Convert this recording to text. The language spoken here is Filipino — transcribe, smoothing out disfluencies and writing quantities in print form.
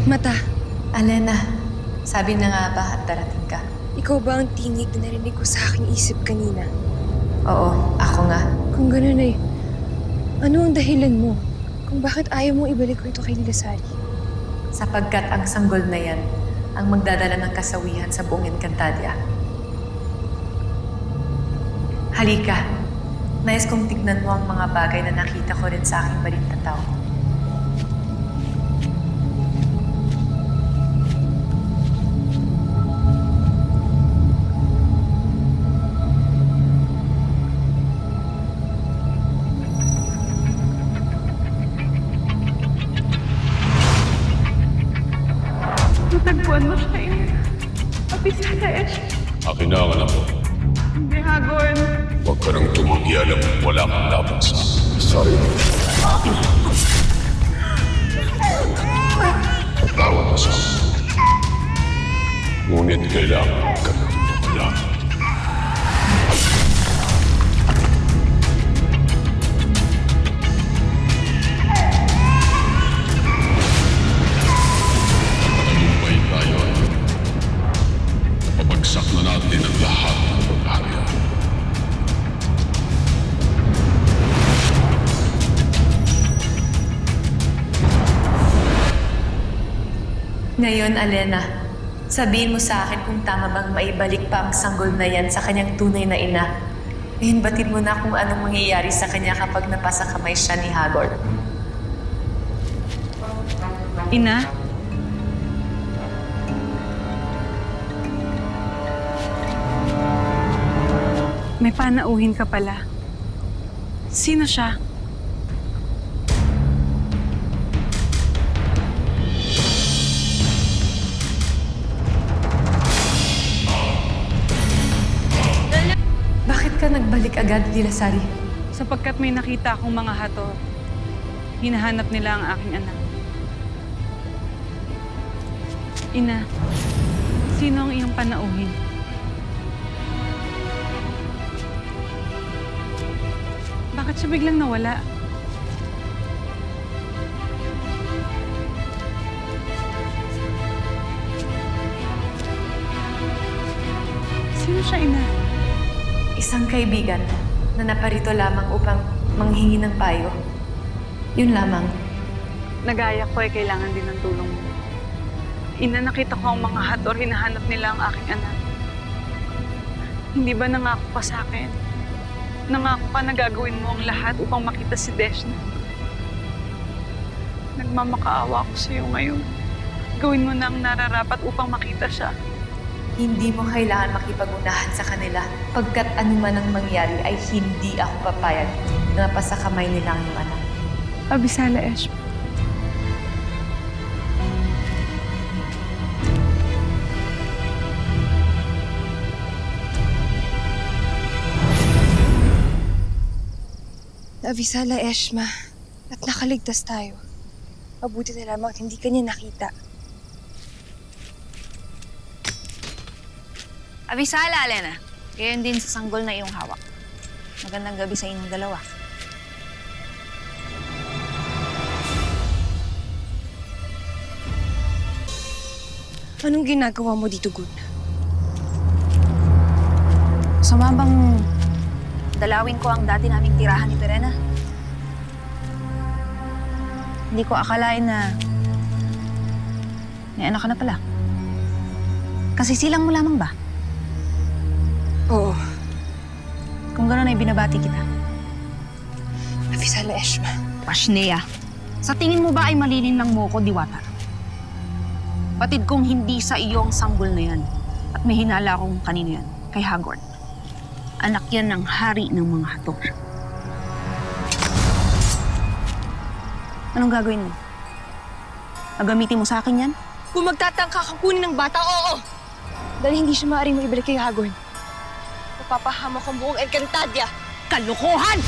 Mata, Alena, sabi na nga ba at darating ka? ikaw ba ang tinig na narinig ko sa aking isip kanina? Oo, ako nga. Kung gano'n ay, ano ang dahilan mo? Kung bakit ayaw mong ibalik ko ito kay Lilasari? Sapagkat ang sanggol na yan ang magdadala ng kasawihan sa buong Encantadia. Halika, nais kong tignan mo ang mga bagay na nakita ko rin sa aking balintataw. Natagpuan mo siya eh. Apisales. Akin na ang anak mo. Hindi, Hagorn. Huwag ka nang tumanggi, alam mo wala kang laban sa sarili. Tawag ka sa akin. Ngunit kailangan ka nang tumalang. Tagumpay tayo. Napabagsak na natin ang lahat ng pag-area. Ngayon, Alena, sabihin mo sa akin kung tama bang maibalik pa ang sanggol na yan sa kanyang tunay na ina. Ngayon, batid mo na kung anong mangyayari sa kanya kapag napasa kamay siya ni Hagorn. Ina? May panauhin ka pala. Sino siya? Bakit ka nagbalik agad, Lilasari? Sapagkat may nakita akong mga hato. Hinahanap nila ang aking anak. Ina, sino ang iyong panauhin? Bakit siya biglang nawala? Sino siya, Ina? Isang kaibigan na naparito lamang upang manghingi ng payo. Yun lamang. Nagaya ko ay kailangan din ng tulong mo. Ina, nakita ko ang mga hator, hinahanap nila ang aking anak. Hindi ba nangako ka sa akin? Nangako ka na gagawin mo ang lahat upang makita si Deshna. Nagmamakaawa ako sa iyo ngayon. Gawin mo na ang nararapat upang makita siya. Hindi mo kailangan makipag-unahan sa kanila. Pagkat anuman ang mangyari ay hindi ako papayag na mapasa kamay nila ang iyong anak. Abisala, Eshma. Naabisala, Eshma. At nakaligtas tayo. Mabuti na lamang at hindi ka niya nakita. Abisala, Alena. Gayon din sa sanggol na iyong hawak. Magandang gabi sa inyong dalawa. Anong ginagawa mo dito, Gun? Sumabang dalawin ko ang dati naming tirahan ni Perena. Hindi ko akalain na may anak ka na pala. Kasi silang mo lamang ba? Oo. Kung gano'n ay binabati kita. Abisala, Eshma. Pashnea, sa tingin mo ba ay malilinlang mo ko, Diwata? Batid kong hindi sa iyo ang sanggol na yan. At may hinala akong kanino yan, kay Hagorn. Anak yan ng hari ng mga hator. Anong gagawin mo? Gagamitin mo sa akin yan? Kung magtatangka kang kunin ng bata, oo! Dahil hindi siya maaaring maibalik kay Hagorn. Napapahama ko ang buong Encantadia. Kalokohan!